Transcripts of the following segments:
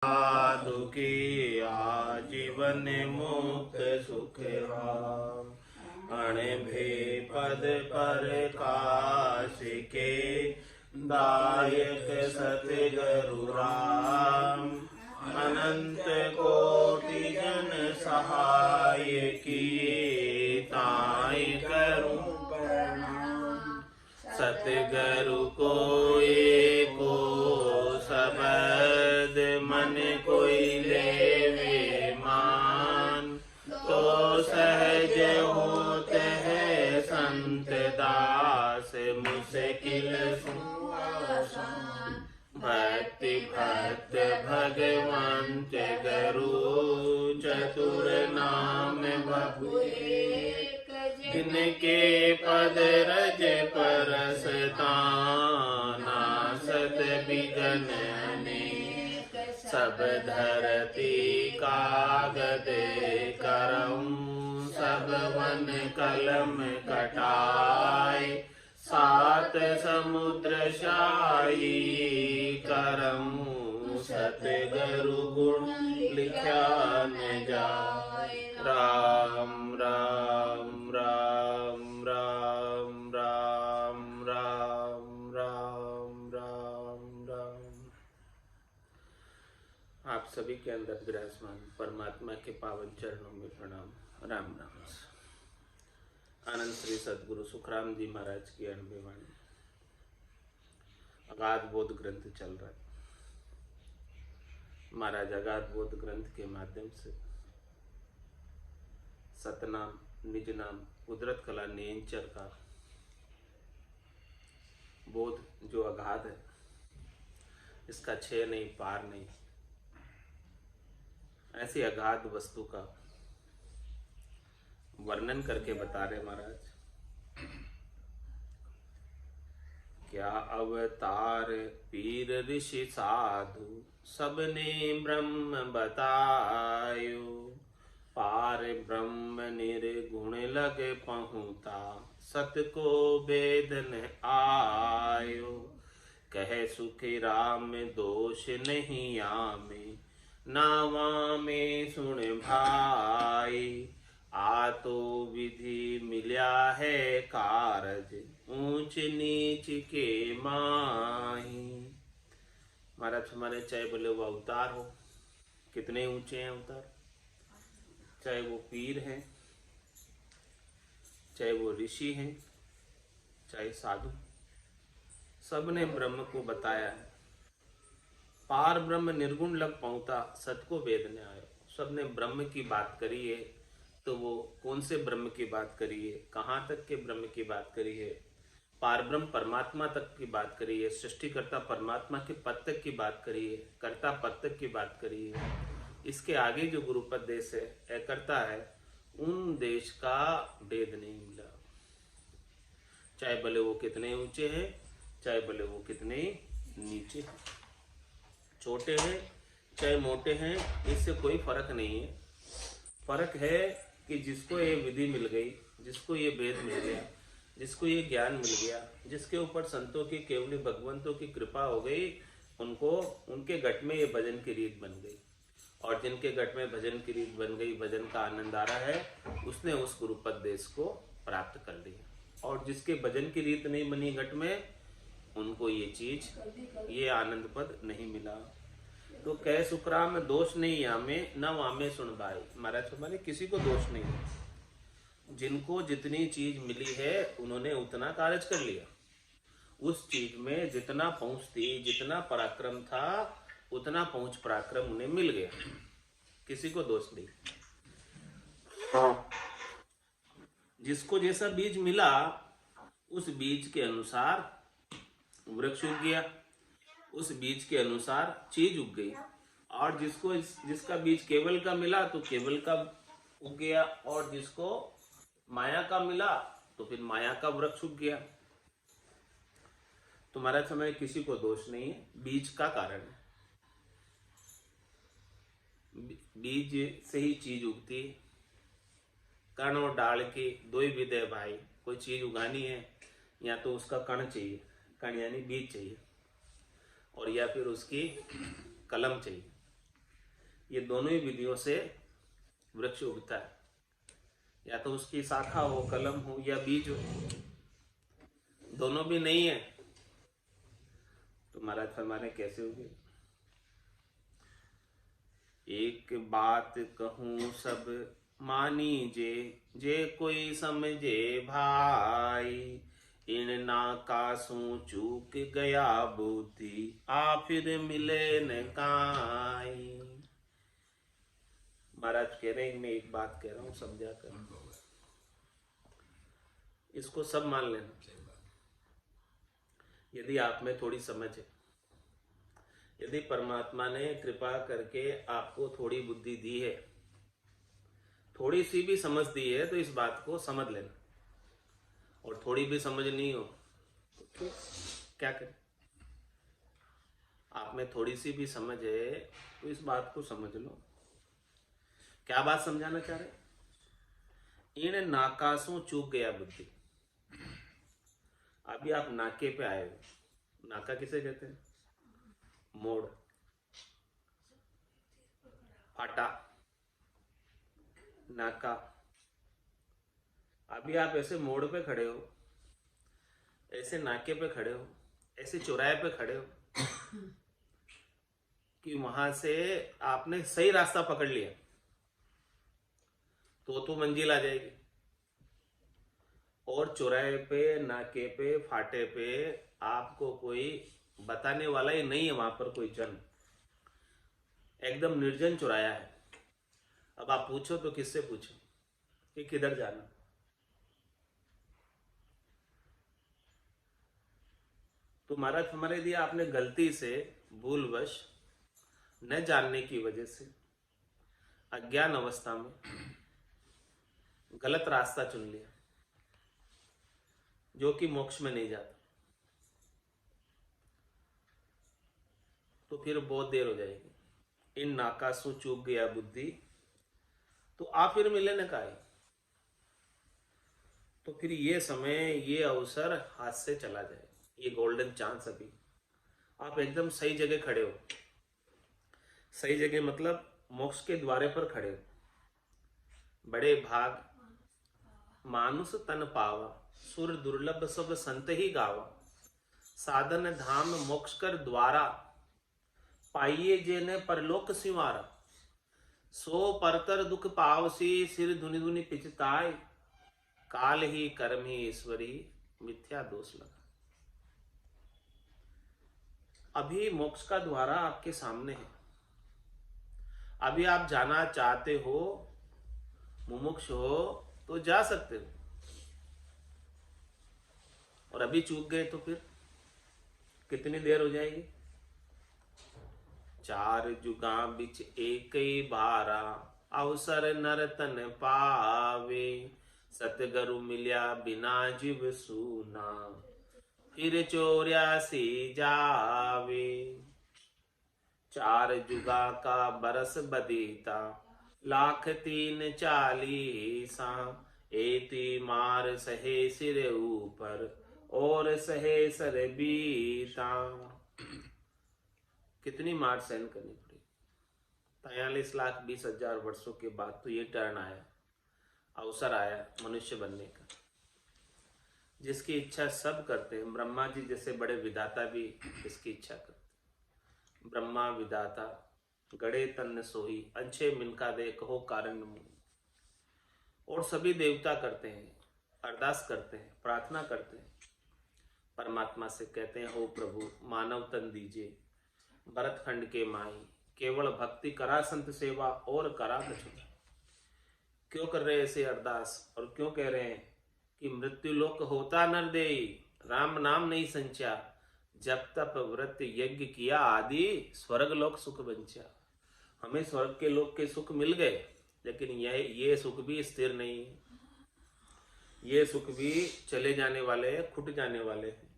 साधु की आजीवन मुक्त सुख राम। अण भे पद पर काश के दायक सतगुरु राम। अनंत कोटि जन सहाय किए ताई करूं प्रणाम। सतगुरु को एको शब्द मन कोई लेवे मान। तो सहज होत है संत दास मुश्किल आसान। भक्ति भक्त भगवंत गुरु चतुर नाम बहु एक। जिनके पद रज परस ताना सत बिघन अनेक। सब धरती कागद करऊं सब वन कलम कटाए। सात समुद्र शाही करऊं सतगुरु गुण लिखा न जाए। राम राम राम राम राम राम राम राम राम। आप सभी के अंदर विराजमान परमात्मा के पावन चरणों में प्रणाम। राम राम। आनंद श्री सद्गुरु सुखराम जी महाराज की अनबी वाणी। अगाध बोध ग्रंथ चल रहा है। महाराज अगाध बोध ग्रंथ के माध्यम से सतनाम निज नाम कुदरत कला नियंचर का बोध जो अगाध है, इसका क्षय नहीं पार नहीं, ऐसी अगाध वस्तु का वर्णन करके बता रहे महाराज। क्या अवतार पीर ऋषि साधु सबने ब्रह्म बतायो। पार ब्रह्म निर्गुण लग पहुँता सत को वेद न आयो। कह सुखी राम दोष नहीं आमे नावा में सुन भाई। आ तो विधि मिल्या है कारज ऊंच नीच के माही। महाराज हमारे चाहे बोले वो अवतार हो, कितने ऊंचे हैं अवतार, चाहे वो पीर हैं, चाहे वो ऋषि हैं, चाहे साधु, सबने ब्रह्म को बताया है। पार ब्रह्म निर्गुण लग पहुंचा सत को वेद ने आयो। सबने ब्रह्म की बात करी है, तो वो कौन से ब्रह्म की बात करी है, कहाँ तक के ब्रह्म की बात करी है, पार ब्रह्म परमात्मा तक की बात करी है, सृष्टिकर्ता परमात्मा के पद तक की बात करी है, कर्ता पद तक की बात करी है। इसके आगे जो गुरुपद देश है करता है, उन देश का वेद नहीं मिला। चाहे भले वो कितने ऊंचे हैं, चाहे भले वो कितने नीचे हैं, छोटे हैं चाहे मोटे हैं, इससे कोई फर्क नहीं है। फर्क है कि जिसको ये विधि मिल गई, जिसको ये वेद मिल गया, जिसको ये ज्ञान मिल गया, जिसके ऊपर संतों की केवली भगवंतों की कृपा हो गई, उनको उनके घट में ये भजन की रीत बन गई। और जिनके घट में भजन की रीत बन गई, भजन का आनंद आ रहा है, उसने उस गुरुपद देश को प्राप्त कर लिया। और जिसके भजन की रीत नहीं बनी घट में, उनको ये चीज, ये आनंद पद नहीं मिला। तो कह सुखराम दोष नहीं आमे न वामे सुन भाई। महाराज हमारे किसी को दोष नहीं है। जिनको जितनी चीज मिली है उन्होंने उतना कार्य कर लिया। उस चीज में जितना पहुंच थी, जितना पराक्रम था, उतना पहुंच पराक्रम उन्हें मिल गया। किसी को दोष नहीं। जिसको जैसा बीज मिला, उस बीज के अनुसार वृक्ष उग गया, उस बीज के अनुसार चीज उग गई। और जिसको जिसका बीज केवल का मिला तो केवल का उग गया, और जिसको माया का मिला तो फिर माया का वृक्ष उग गया। तो महाराज समय किसी को दोष नहीं है, बीज का कारण है। बीज से ही चीज उगती है। कण और डाल की दो ही विध है भाई। कोई चीज उगानी है, या तो उसका कण चाहिए, कण यानी बीज चाहिए, और या फिर उसकी कलम चाहिए। ये दोनों ही विधियों से वृक्ष उगता है, या तो उसकी शाखा हो, कलम हो, या बीज हो। दोनों भी नहीं है तो महाराज फरमाने कैसे होगी। एक बात कहूं सब मानी जे, जे कोई समझे भाई। इन नाकासों चूक गया बुद्धि, आ फिर मिले न काई। महाराज कह रहे हैं, मैं एक बात कह रहा हूं, समझा कर इसको सब मान लेना। यदि आप में थोड़ी समझ है, यदि परमात्मा ने कृपा करके आपको थोड़ी बुद्धि दी है, थोड़ी सी भी समझ दी है, तो इस बात को समझ लेना। और थोड़ी भी समझ नहीं हो तो क्या करें। आप में थोड़ी सी भी समझ है तो इस बात को समझ लो। क्या बात समझाना चाह रहे। इन नाकासों चूक गया बुद्धि। अभी आप नाके पे आए हो। नाका किसे कहते हैं? मोड़, फाटा, नाका। अभी आप ऐसे मोड़ पे खड़े हो, ऐसे नाके पे खड़े हो, ऐसे चौराहे पे खड़े हो कि वहां से आपने सही रास्ता पकड़ लिया तो मंजिल आ जाएगी। और चौराहे पे, नाके पे, फाटे पे आपको कोई बताने वाला ही नहीं है, वहां पर कोई जन, एकदम निर्जन चौराया है। अब आप पूछो तो किससे पूछो कि किधर जाना। तो महाराज हमारे लिए आपने गलती से, भूलवश, न जानने की वजह से, अज्ञान अवस्था में गलत रास्ता चुन लिया, जो कि मोक्ष में नहीं जाता। तो फिर बहुत देर हो जाएगी। इन नाकासों चूक गया बुद्धि, तो आप फिर मिले न काई। तो फिर ये समय, ये अवसर हाथ से चला जाए। ये गोल्डन चांस अभी आप एकदम सही जगह खड़े हो। सही जगह मतलब मोक्ष के द्वारे पर खड़े हो। बड़े भाग मानुष तन पावा, सुर दुर्लभ सब संत ही गावा। साधन धाम मोक्ष कर द्वारा, पाइये जेने परलोक सिवारा। सो परतर दुख पावसी, सिर धुनि धुनि पिचताय। काल ही कर्म ही ईश्वरी, मिथ्या दोष लगा। अभी मोक्ष का द्वारा आपके सामने है। अभी आप जाना चाहते हो, मुमुक्ष हो तो जा सकते हो, और अभी चूक गए तो फिर कितनी देर हो जाएगी। चार जुगा बिच एक ही बारा, अवसर नर तन पावे। सतगुरु मिल्या बिना जीव सूना, फिर 84 जावे। चार जुगा का बरस बदीता, 1,43,40। एती मार सहे सिर ऊपर, और सहे सर बीता। कितनी मार सहन करनी पड़ी। 43,20,000 वर्षों के बाद तो ये टर्न आया, अवसर आया मनुष्य बनने का। जिसकी इच्छा सब करते हैं। ब्रह्मा जी जैसे बड़े विधाता भी इसकी इच्छा करते। ब्रह्मा विधाता गड़े तन सोही, अंछे मिनका दे कहो कारण मुँह। और सभी देवता करते हैं, अरदास करते हैं, प्रार्थना करते हैं, परमात्मा से कहते हैं, हो प्रभु मानव तन दीजिए, भरत खंड के माई। केवल भक्ति करा संत सेवा, और करा कछु। क्यों कर रहे ऐसे अरदास, और क्यों कह रहे हैं कि मृत्यु लोक होता नर देई, राम नाम नहीं संचा। जब तप व्रत यज्ञ किया आदि, स्वर्ग लोक सुख बंचा। हमें स्वर्ग के लोक के सुख मिल गए, लेकिन ये सुख भी स्थिर नहीं है। ये सुख भी चले जाने वाले हैं, खुट जाने वाले हैं।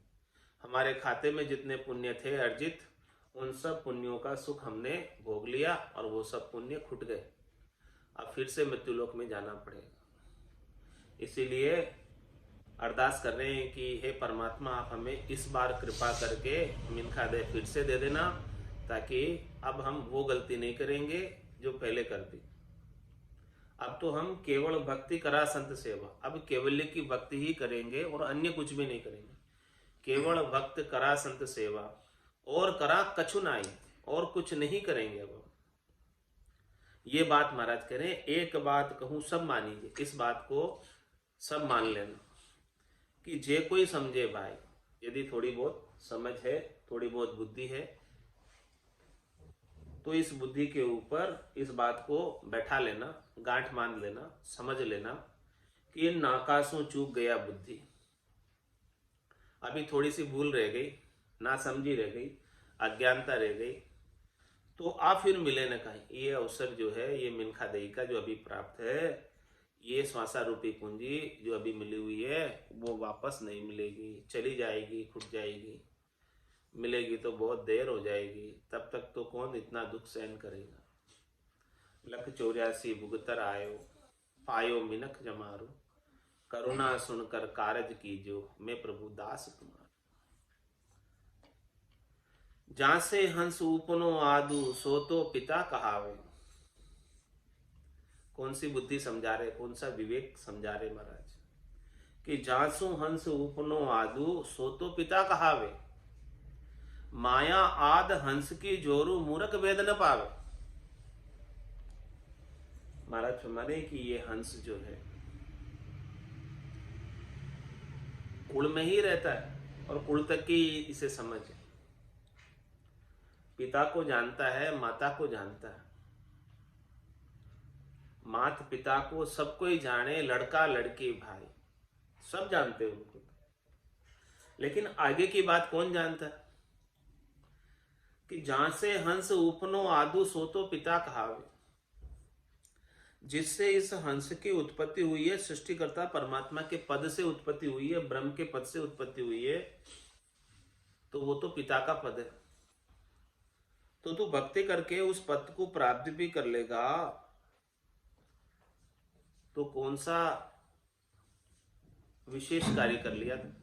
हमारे खाते में जितने पुण्य थे अर्जित, उन सब पुण्यों का सुख हमने भोग लिया, और वो सब पुण्य खुट गए। अब फिर से मृत्युलोक में जाना पड़ेगा। इसीलिए अरदास कर रहे हैं कि हे परमात्मा, आप हमें इस बार कृपा करके मिनखा दे फिर से दे देना, ताकि अब हम वो गलती नहीं करेंगे जो पहले करती। अब तो हम केवल भक्ति करा संत सेवा, अब केवल्य की भक्ति ही करेंगे और अन्य कुछ भी नहीं करेंगे। केवल भक्त करा संत सेवा और करा कछु नाई, और कुछ नहीं करेंगे। अब ये बात महाराज कह रहे हैं, एक बात कहूं सब मानिए, इस बात को सब मान लेना कि जे कोई समझे भाई, यदि थोड़ी बहुत समझ है, थोड़ी बहुत बुद्धि है, तो इस बुद्धि के ऊपर इस बात को बैठा लेना, गांठ मान लेना, समझ लेना कि इन नाकासों चूक गया बुद्धि। अभी थोड़ी सी भूल रह गई, ना समझी रह गई, अज्ञानता रह गई, तो आप फिर मिले न कहीं। ये अवसर जो है, ये मिनखा दही का जो अभी प्राप्त है, ये श्वासा रूपी पूंजी जो अभी मिली हुई है, वो वापस नहीं मिलेगी, चली जाएगी, खुट जाएगी। मिलेगी तो बहुत देर हो जाएगी, तब तक तो कौन इतना दुख सहन करेगा। लख 84 भुगतर आयो, पायो मिनख जमारो, करुणा सुनकर कारज कीजो, मैं प्रभु दास तुम्हारा। जहां से हंस उपनो आदू, सो तो पिता कहावे। कौन सी बुद्धि समझा रहे, कौन सा विवेक समझा रहे महाराज, कि जासु हंस उपनो आदू, सो तो पिता कहावे। माया आद हंस की जोरू, मूर्ख वेद न पावे। महाराज फरमाने कि ये हंस जो है कुल में ही रहता है और कुल तक की इसे समझ है। पिता को जानता है, माता को जानता है, मात पिता को सबको ही जाने, लड़का लड़की भाई सब जानते हैं उनको, लेकिन आगे की बात कौन जानता है, कि जहां से हंस उपनो आदू, सो तो पिता कहावे। जिससे इस हंस की उत्पत्ति हुई है, सृष्टिकर्ता परमात्मा के पद से उत्पत्ति हुई है, ब्रह्म के पद से उत्पत्ति हुई है, तो वो तो पिता का पद है। तो तू भक्ति करके उस पद को प्राप्त भी कर लेगा, तो कौन सा विशेष कार्य कर लिया था।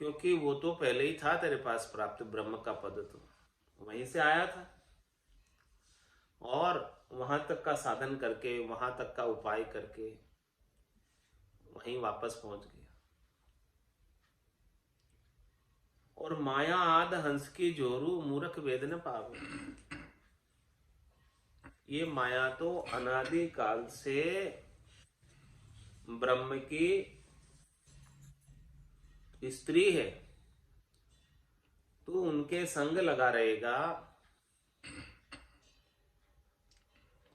क्योंकि वो तो पहले ही था तेरे पास प्राप्त, ब्रह्म का पद तो वहीं से आया था, और वहां तक का साधन करके, वहां तक का उपाय करके वहीं वापस पहुंच गया। और माया आद हंस की जोरू, मूर्ख वेद न पावे। ये माया तो अनादि काल से ब्रह्म की स्त्री है, तू उनके संग लगा रहेगा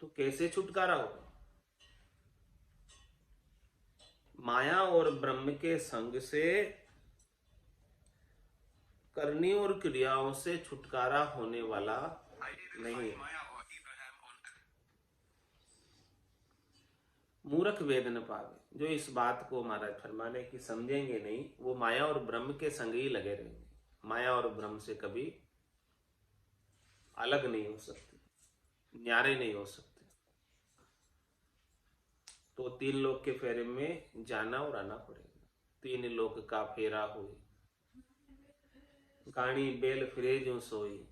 तो कैसे छुटकारा होगा। माया और ब्रह्म के संग से, करनी और क्रियाओं से छुटकारा होने वाला नहीं है। मूर्ख वेद न पावे, जो इस बात को महाराज फरमाने की समझेंगे नहीं, वो माया और ब्रह्म के संग ही लगे रहेंगे। माया और ब्रह्म से कभी अलग नहीं हो सकते, न्यारे नहीं हो सकते। तो 3 लोक के फेरे में जाना और आना पड़ेगा। 3 लोक का फेरा हुई, गाणी बेल फिरे जो सोई,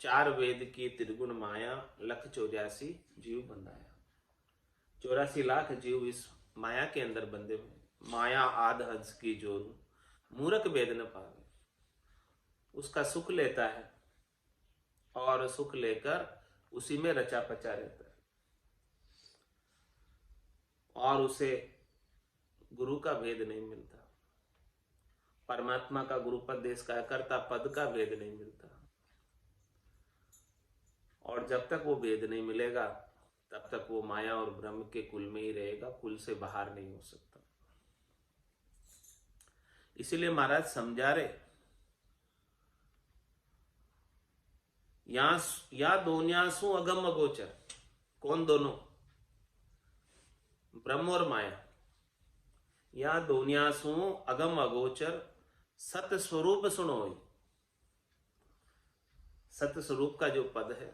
4 वेद की त्रिगुण माया, लख 84 जीव बंधाया। 84 लाख जीव इस माया के अंदर बंधे हुए। माया आद हंस की जोरू, मूर्ख वेद न पावे। उसका सुख लेता है और सुख लेकर उसी में रचा पचा रहता है, और उसे गुरु का भेद नहीं मिलता, परमात्मा का गुरुपदेश का कर्ता पद का भेद नहीं मिलता। और जब तक वो भेद नहीं मिलेगा, तब तक वो माया और ब्रह्म के कुल में ही रहेगा, कुल से बाहर नहीं हो सकता। इसीलिए महाराज समझा रहे, या दोन्यासु अगम अगोचर। कौन दोनों? ब्रह्म और माया। या दोन्यासु अगम अगोचर, सत स्वरूप सुनोई। सत स्वरूप का जो पद है,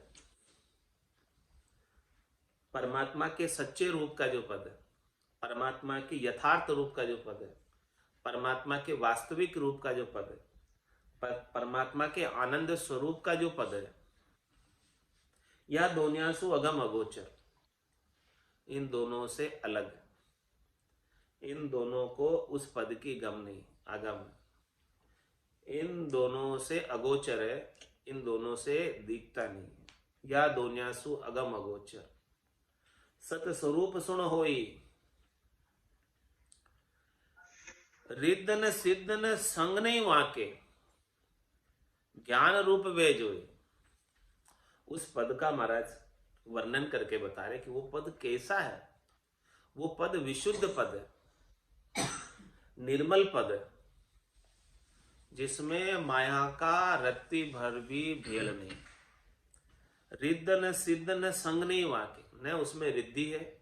परमात्मा के सच्चे रूप का जो पद है, परमात्मा के यथार्थ रूप का जो पद है, परमात्मा के वास्तविक रूप का जो पद है, परमात्मा के आनंद स्वरूप का जो पद है, या दोन्यासु अगम अगोचर, इन दोनों से अलग है। इन दोनों को उस पद की गम नहीं, आगम, इन दोनों से अगोचर है, इन दोनों से दिखता नहीं। या दोन्यासु अगम अगोचर, सत स्वरूप सुन होई, रिद्धन सिद्धन संग नहीं वाके, ज्ञान रूप वे जोए। उस पद का महाराज वर्णन करके बता रहे कि वो पद कैसा है। वो पद विशुद्ध पद है, निर्मल पद है, जिसमें माया का रत्ती भर भी भेल नहीं। रिद्धन सिद्धन संग नहीं वाके, न उसमें रिद्धि है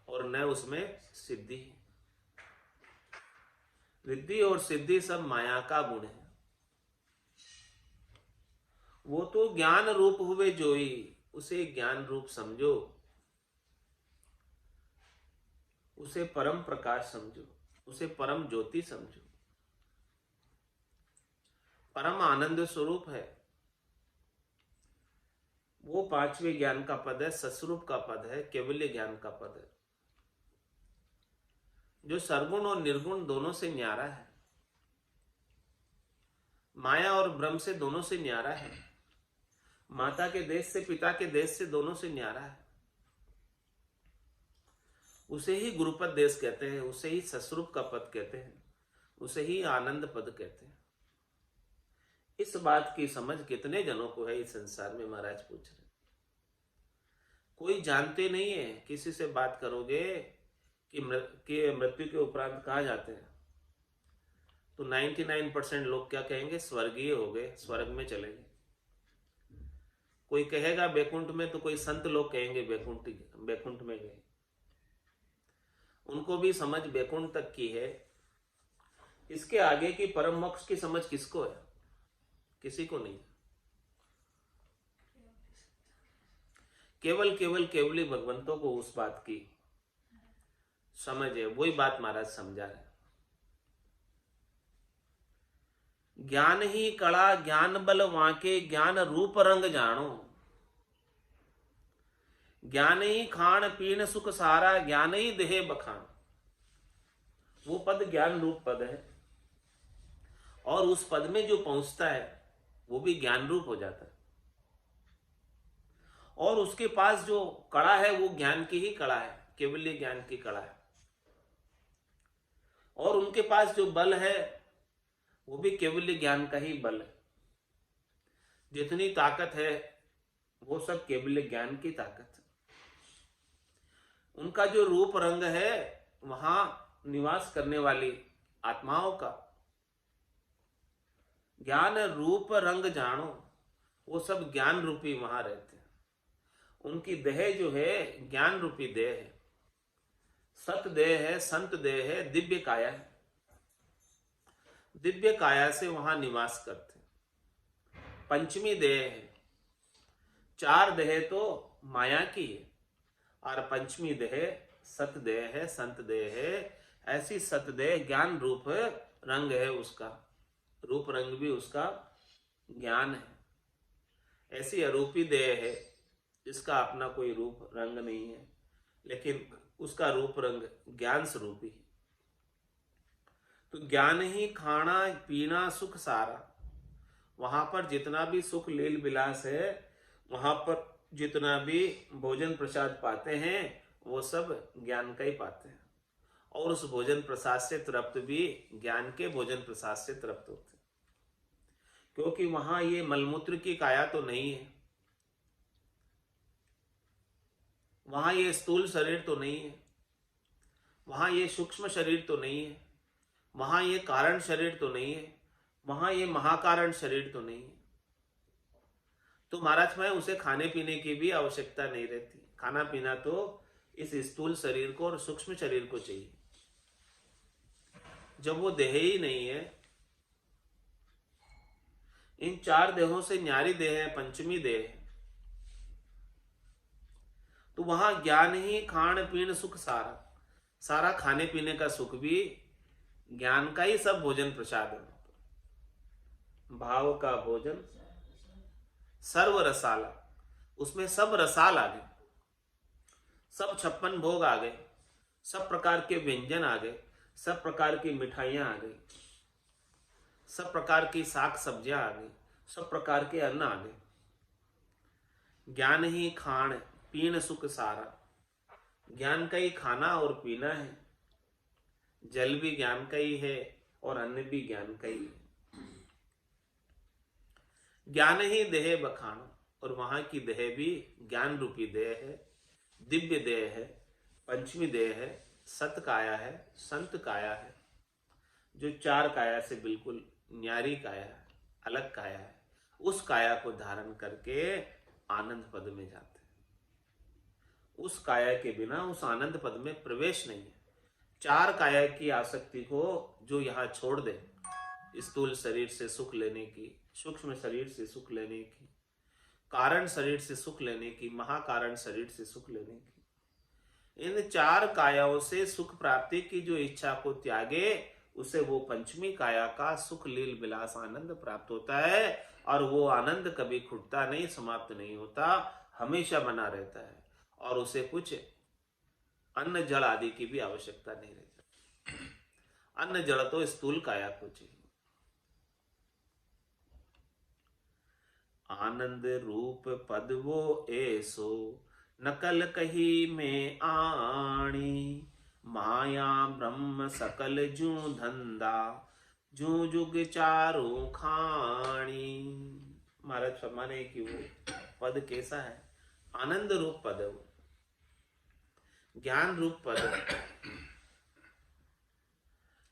और न उसमें सिद्धि है। रिद्धि और सिद्धि सब माया का गुण है। वो तो ज्ञान रूप हुए जोई, उसे ज्ञान रूप समझो, उसे परम प्रकाश समझो, उसे परम ज्योति समझो, परम आनंद स्वरूप है। वो पांचवें ज्ञान का पद है, सस्वरूप का पद है, केवल्य ज्ञान का पद है, जो सरगुण और निर्गुण दोनों से न्यारा है, माया और ब्रह्म से दोनों से न्यारा है, माता के देश से पिता के देश से दोनों से न्यारा है। उसे ही गुरुपद देश कहते हैं, उसे ही सस्वरूप का पद कहते हैं, उसे ही आनंद पद कहते हैं। इस बात की समझ कितने जनों को है इस संसार में, महाराज पूछ रहे। कोई जानते नहीं है। किसी से बात करोगे कि मृत्यु के उपरांत कहाँ जाते हैं, तो 99% लोग क्या कहेंगे, स्वर्गीय हो गए, स्वर्ग में चले गए। कोई कहेगा बैकुंठ में, तो कोई संत लोग कहेंगे बैकुंठ में गए। उनको भी समझ बैकुंठ तक की है। इसके आगे की परम मोक्ष की समझ किसको है? किसी को नहीं। केवली भगवंतों को उस बात की समझ है। वही बात महाराज समझा रहे। ज्ञान ही कड़ा ज्ञान बल वाके, ज्ञान रूप रंग जानो। ज्ञान ही खान पीन सुख सारा, ज्ञान ही देह बखान। वो पद ज्ञान रूप पद है, और उस पद में जो पहुंचता है वो भी ज्ञान रूप हो जाता है। और उसके पास जो कड़ा है वो ज्ञान की ही कड़ा है, केवल्य ज्ञान की कड़ा है। और उनके पास जो बल है वो भी केवल्य ज्ञान का ही बल है। जितनी ताकत है वो सब केवल्य ज्ञान की ताकत है। उनका जो रूप रंग है, वहां निवास करने वाली आत्माओं का ज्ञान रूप रंग जानो, वो सब ज्ञान रूपी वहां रहते हैं। उनकी देह जो है ज्ञान रूपी देह है, सत देह है, संत देह है, दिव्य काया है। दिव्य काया से वहां निवास करते हैं। पंचमी देह है। चार देह तो माया की है, और पंचमी देह सत देह है, संत देह है। ऐसी सत देह ज्ञान रूप रंग है, उसका रूप रंग भी उसका ज्ञान है। ऐसी अरूपी देह है जिसका अपना कोई रूप रंग नहीं है, लेकिन उसका रूप रंग ज्ञान स्वरूपी है। तो ज्ञान ही खाना पीना सुख सारा। वहां पर जितना भी सुख लील विलास है, वहां पर जितना भी भोजन प्रसाद पाते हैं, वो सब ज्ञान का ही पाते हैं। और उस भोजन प्रसाद से तृप्त भी ज्ञान के भोजन प्रसाद से तृप्त होते हैं। क्योंकि वहां ये मलमूत्र की काया तो नहीं है, वहां ये स्थूल शरीर तो नहीं है, वहां ये सूक्ष्म शरीर तो नहीं है, वहां ये कारण शरीर तो नहीं है, वहां ये महाकारण शरीर तो नहीं है। तो महाराज में उसे खाने पीने की भी आवश्यकता नहीं रहती। खाना पीना तो इस स्थूल शरीर को और सूक्ष्म शरीर को चाहिए। जब वो देह ही नहीं है, इन चार देहों से न्यारी देह है, पंचमी देह है, तो वहां ज्ञान ही खान पीन सुख सारा। सारा खाने पीने का सुख भी ज्ञान का ही सब भोजन प्रसाद है। भाव का भोजन सर्व रसाला, उसमें सब रसाल आ गए, सब 56 भोग आ गए, सब प्रकार के व्यंजन आ गए, सब प्रकार की मिठाइयां आ गई, सब प्रकार की साग सब्जियां आ गई, सब प्रकार के अन्न आ गए। ज्ञान ही खान पीन सुख सारा, ज्ञान का ही खाना और पीना है, जल भी ज्ञान का ही है और अन्न भी ज्ञान का ही है। ज्ञान ही देह बखान, और वहां की देह भी ज्ञान रूपी देह है, दिव्य देह है, पंचमी देह है, सत काया है, संत काया है, जो 4 काया से बिल्कुल न्यारी काया है, अलग काया है। उस काया को धारण करके आनंद पद में जाते हैं। उस काया के बिना उस आनंद पद में प्रवेश नहीं है। 4 काया की आसक्ति को जो यहाँ छोड़ दे, स्थूल शरीर से सुख लेने की, सूक्ष्म शरीर से सुख लेने की, कारण शरीर से सुख लेने की, महाकारण शरीर से सुख लेने की, इन 4 कायाओं से सुख प्राप्ति की जो इच्छा को त्यागे, उसे वो पंचमी काया का सुख लील विलास आनंद प्राप्त होता है। और वो आनंद कभी खुटता नहीं, समाप्त नहीं होता, हमेशा बना रहता है, और उसे कुछ अन्न जल आदि की भी आवश्यकता नहीं रहती। अन्न जल तो स्थूल काया को चाहिए। आनंद रूप पद वो ऐसो, नकल कही में आणी, माया ब्रह्म सकल जू धंधा, जू जुग चारों खाणी। महाराज फरमाने कि वो पद कैसा है? आनंद रूप पद है, वो ज्ञान रूप पद है,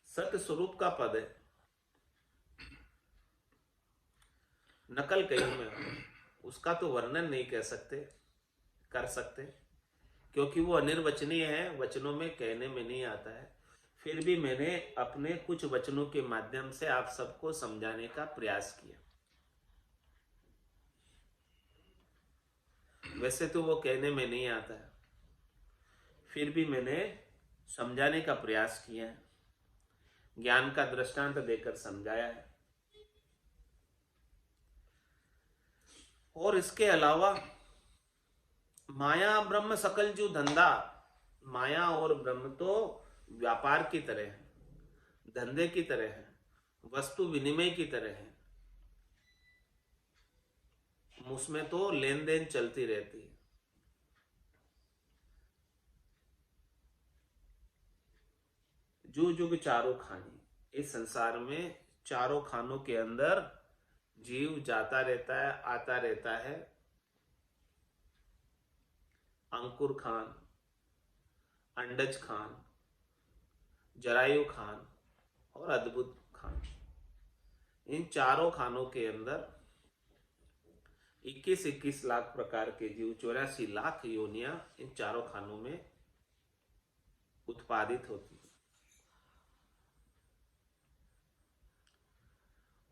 सत्य स्वरूप का पद है। नकल कहीं में उसका तो वर्णन नहीं कर सकते, क्योंकि वो अनिर्वचनीय है, वचनों में कहने में नहीं आता है। फिर भी मैंने अपने कुछ वचनों के माध्यम से आप सबको समझाने का प्रयास किया। वैसे तो वो कहने में नहीं आता है, फिर भी मैंने समझाने का प्रयास किया है, ज्ञान का दृष्टांत देकर समझाया है। और इसके अलावा माया ब्रह्म सकल जो धंधा, माया और ब्रह्म तो व्यापार की तरह है, धंधे की तरह है, वस्तु विनिमय की तरह है, उसमें तो लेन देन चलती रहती है। जो जुग चारों खानी, इस संसार में चारों खानों के अंदर जीव जाता रहता है, आता रहता है। अंकुर खान, अंडज खान, जरायु खान और अद्भुत खान, इन चारों खानों के अंदर 21-21 लाख प्रकार के जीव, 84 लाख योनियां इन चारों खानों में उत्पादित होती है।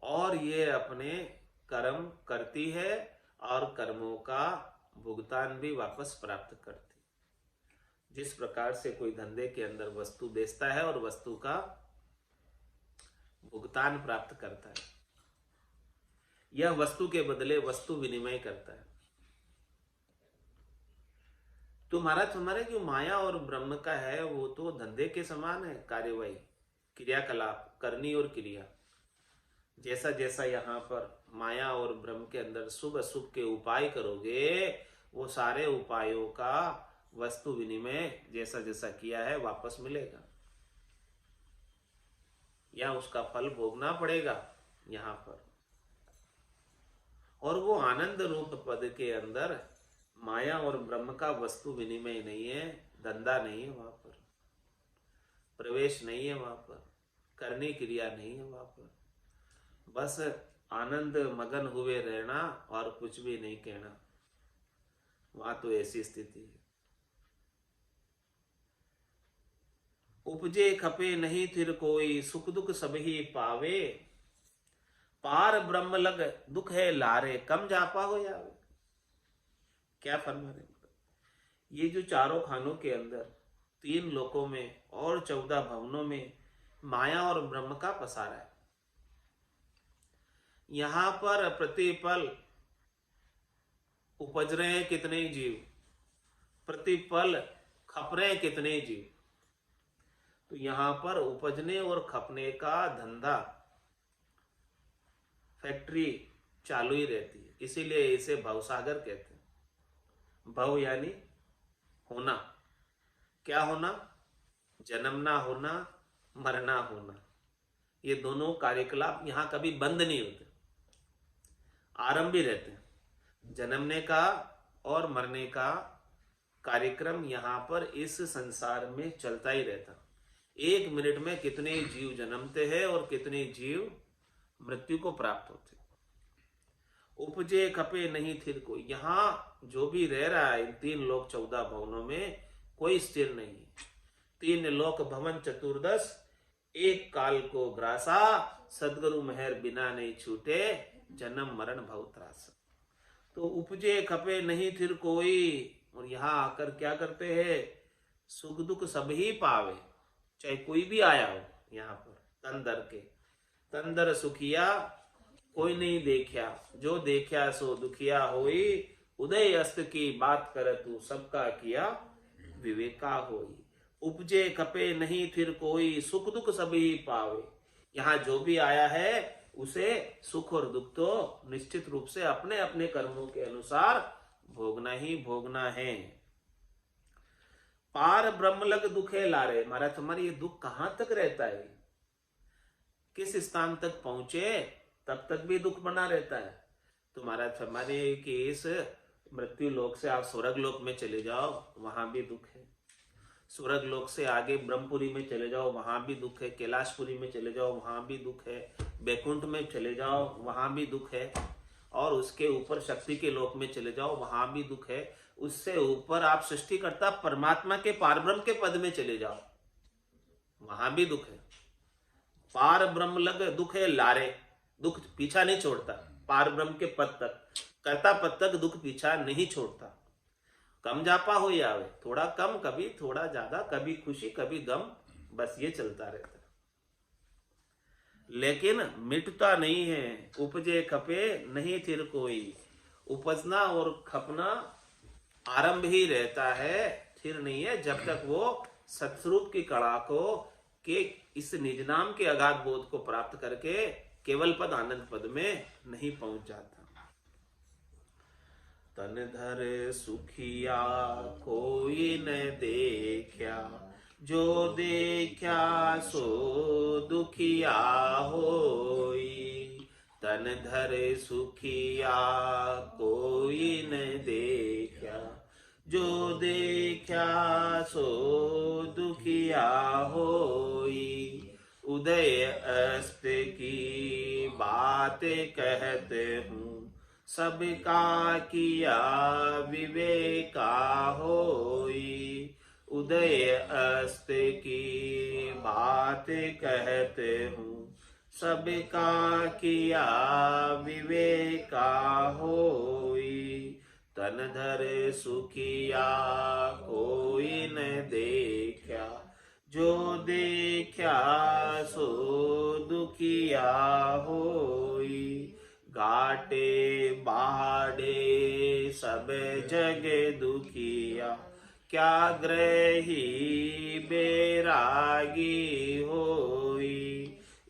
और ये अपने कर्म करती है और कर्मों का भुगतान भी वापस प्राप्त करती है। जिस प्रकार से कोई धंधे के अंदर वस्तु बेचता है और वस्तु का भुगतान प्राप्त करता है, यह वस्तु के बदले वस्तु विनिमय करता है। तो महाराज हमारे जो माया और ब्रह्म का है, वो तो धंधे के समान है, कार्यवाही, क्रियाकलाप, करनी और क्रिया। जैसा जैसा यहाँ पर माया और ब्रह्म के अंदर शुभ अशुभ के उपाय करोगे, वो सारे उपायों का वस्तु विनिमय जैसा जैसा किया है वापस मिलेगा, या उसका फल भोगना पड़ेगा यहाँ पर। और वो आनंद रूप पद के अंदर माया और ब्रह्म का वस्तु विनिमय नहीं है, धंधा नहीं है, वहां पर प्रवेश नहीं है, वहां पर करनी क्रिया नहीं है, वहां पर बस आनंद मगन हुए रहना और कुछ भी नहीं कहना। वहां तो ऐसी स्थिति है। उपजे खपे नहीं फिर कोई, सुख दुख सब ही पावे, पार ब्रह्म लग दुख है लारे, कम जापा हो जावे। क्या फरमा रहे? ये जो चारों खानों के अंदर 3 लोकों में और 14 भवनों में माया और ब्रह्म का पसारा है। यहां पर प्रतिपल उपज रहे हैं कितने जीव, प्रतिपल खप रहे हैं कितने जीव। तो यहां पर उपजने और खपने का धंधा, फैक्ट्री चालू ही रहती है, इसीलिए इसे भवसागर कहते हैं। भव यानी होना, क्या होना, जन्मना होना, मरना होना, ये दोनों कार्यकलाप यहां कभी बंद नहीं होते, आरंभ ही रहते हैं। जन्मने का और मरने का कार्यक्रम यहां पर इस संसार में चलता ही रहता। एक मिनट में कितने जीव जन्मते हैं और कितने जीव मृत्यु को प्राप्त होते। उपजे खपे नहीं थिर कोई, यहां जो भी रह रहा है इन 3 लोक 14 भवनों में कोई स्थिर नहीं है। 3 लोक भवन चतुर्दश, एक काल को ग्रासा, सदगुरु मेहर बिना नहीं छूटे, जन्म मरण भव त्रास। तो उपजे खपे नहीं थिर कोई, और यहां आकर क्या करते हैं, सुख दुख सब ही पावे, चाहे कोई भी आया हो यहाँ पर। तंदर के तंदर सुखिया कोई नहीं देखा, जो देखा सो दुखिया होई, उदय अस्त की बात कर तू सबका किया विवेका होई। उपजे खपे नहीं फिर कोई, सुख दुख सभी पावे। यहाँ जो भी आया है उसे सुख और दुख तो निश्चित रूप से अपने अपने कर्मों के अनुसार भोगना ही भोगना है। पार ब्रह्म लग दुखे लारे, महाराज तुम्हारे ये दुख कहां तक रहता है, किस स्थान तक पहुंचे तब तक भी दुख बना रहता है। तो महाराज हमारे कि इस मृत्यु लोक से आप स्वर्ग लोक में चले जाओ, वहां भी दुख है। स्वर्ग लोक से आगे ब्रह्मपुरी में चले जाओ, वहां भी दुख है। कैलाशपुरी में चले जाओ, वहां भी दुख है। बैकुंठ में चले जाओ, वहां भी दुख है। और उसके ऊपर शक्ति के लोक में चले जाओ, वहां भी दुख है। उससे ऊपर आप सृष्टिकर्ता परमात्मा के पारब्रह्म के पद में चले जाओ, वहां भी दुख है। पार ब्रह्म लग दुख है लारे, दुख पीछा नहीं छोड़ता। पार ब्रह्म के पद तक, कर्ता पद तक दुख पीछा नहीं छोड़ता। कम जापा हो यावे, थोड़ा कम, कभी थोड़ा ज्यादा, कभी खुशी कभी गम, बस ये चलता रहता है, लेकिन मिटता नहीं है। उपजे खपे नहीं थिर कोई, उपजना और खपना आरंभ ही रहता है, थिर नहीं है, जब तक वो सत्स्वरूप की कड़ा को के इस निज नाम के अगाध बोध को प्राप्त करके केवल पद आनंद पद में नहीं पहुंच जाता। तन धर सुखिया कोई न देखा, जो देखा सो दुखिया होई। तन धर सुखिया कोई न देखा, जो देखा सो दुखिया होई। उदय अस्त की बातें कहते हूँ, सबका किया विवेका होई। उदय अस्त की बातें कहते हूँ, सबका किया विवेका होई। तन धर सुखिया कोई न देखा, जो देखा सो दुखिया होई। घाटे बाड़े सब जग दुखिया, क्या ग्रही बैरागी होई।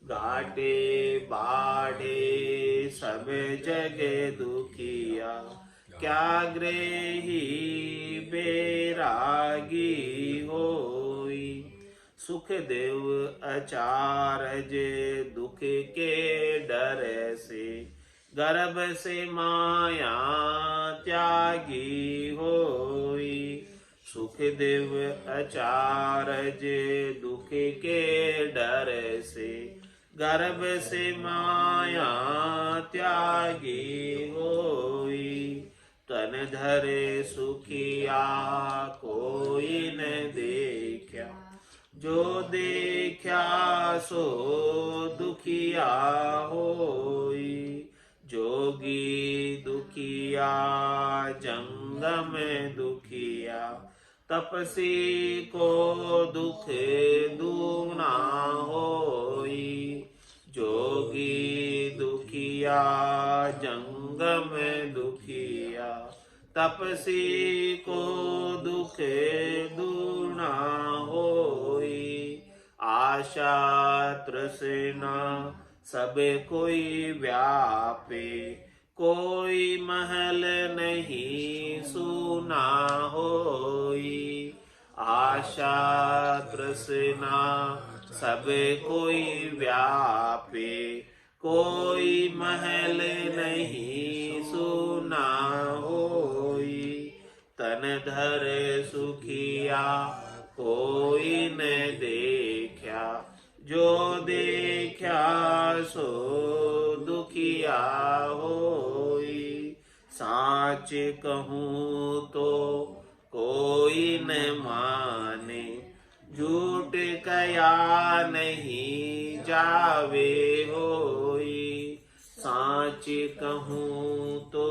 घाटे बाड़े सब जग दुखिया, क्या ग्रही बैरागी होई। सुख देव अचारज दुख के डर से, गर्भ से माया त्यागी होई। सुख देव अचारज दुख के डर से, गर्भ से माया त्यागी होई। तन धर सुखिया कोई न देखा, जो देखा सो दुखिया होई। जोगी दुखिया जंगम दुखिया, तपसी को दुख दूना होई। जोगी दुखिया दुखिया जंगम दुखिया, तपसी को दुख दूना होई। आशा तृष्णा सब कोई व्यापे, कोई महल नहीं सूना होई। आशा तृष्णा सब कोई व्यापे, कोई महल नहीं सूना होई। तन धर सुखिया कोई न देखा, जो देखा सो दुखिया होई। साच कहूँ तो कोई न माने, झूठ कया नहीं जावे होई। साच कहूँ तो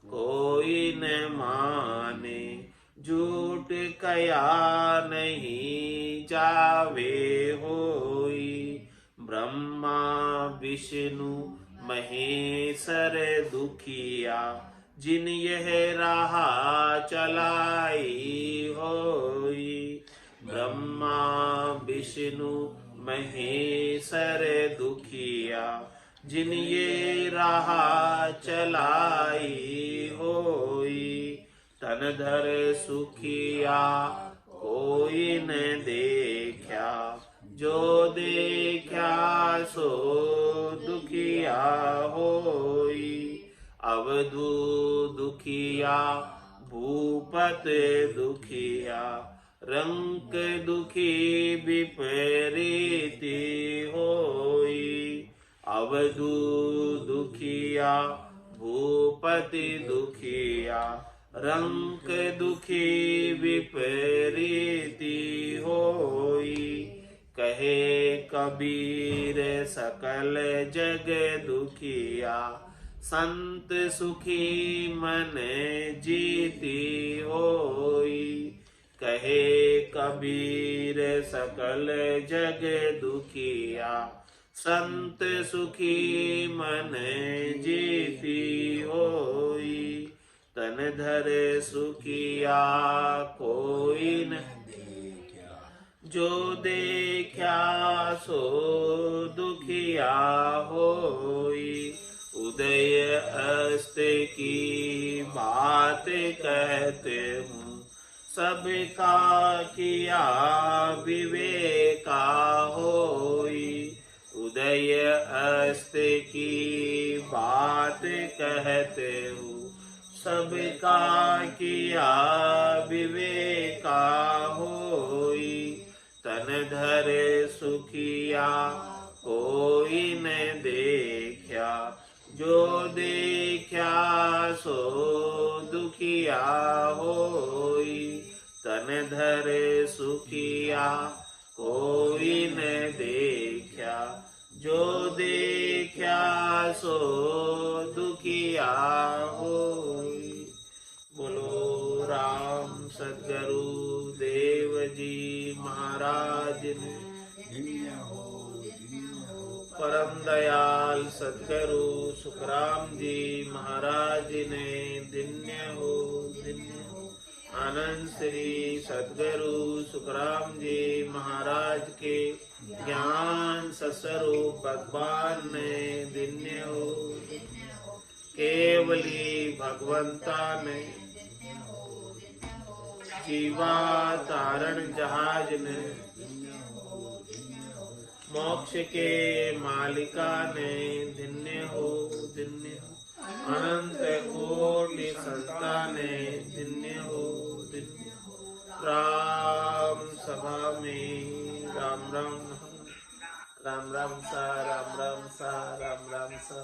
कोई न माने, झूठ कया नहीं जावे होई। ब्रह्मा विष्णु महेश्वर दुखिया, जिन यह राह चलाई होई। ब्रह्मा विष्णु महेश्वर दुखिया, जिन ये राह चलाई होई। तन धर सुखिया कोई न देखा, जो देखा सो दुखिया होई। अवधू दुखिया भूपत दुखिया, रंक दुखी विपरीति होई। अवधू दुखिया भूपति दुखिया, रंक दुखी विपरीति होई। कहे कबीर सकल जग दुखिया, संत सुखी मन जीती होई। कहे कबीर सकल जग दुखिया, संत सुखी मन जीती होई। तन धर सुखिया कोई न देखा, जो देखा सो दुखिया होई। उदय अस्त की बात कहते हूँ, सबका किया विवेका होई। उदय अस्त की बात कहते हूँ, सबका किया विवेका होई। तन धर सुखिया कोई न देखा, जो देखा सो दुखिया होई। तन धर सुखिया कोई न देखा, जो देखा सो दुखिया होई। बोलो राम सद्गुरु देव जी महाराज ने, परम दयाल सद्गुरु सुखराम जी महाराज ने धन्य हो, धन्य हो। आनंद श्री सद्गुरु सुखराम जी महाराज के ज्ञान सस्वरूप भगवान ने धन्य हो, केवली भगवंता ने जीवा तारण जहाज ने, मोक्ष के मालिका ने धन्य हो, धन्य हो। अनंत कोटि संता ने धन्य हो, धन्य हो। राम सभा में राम राम राम राम सा, राम राम सा, राम राम सा।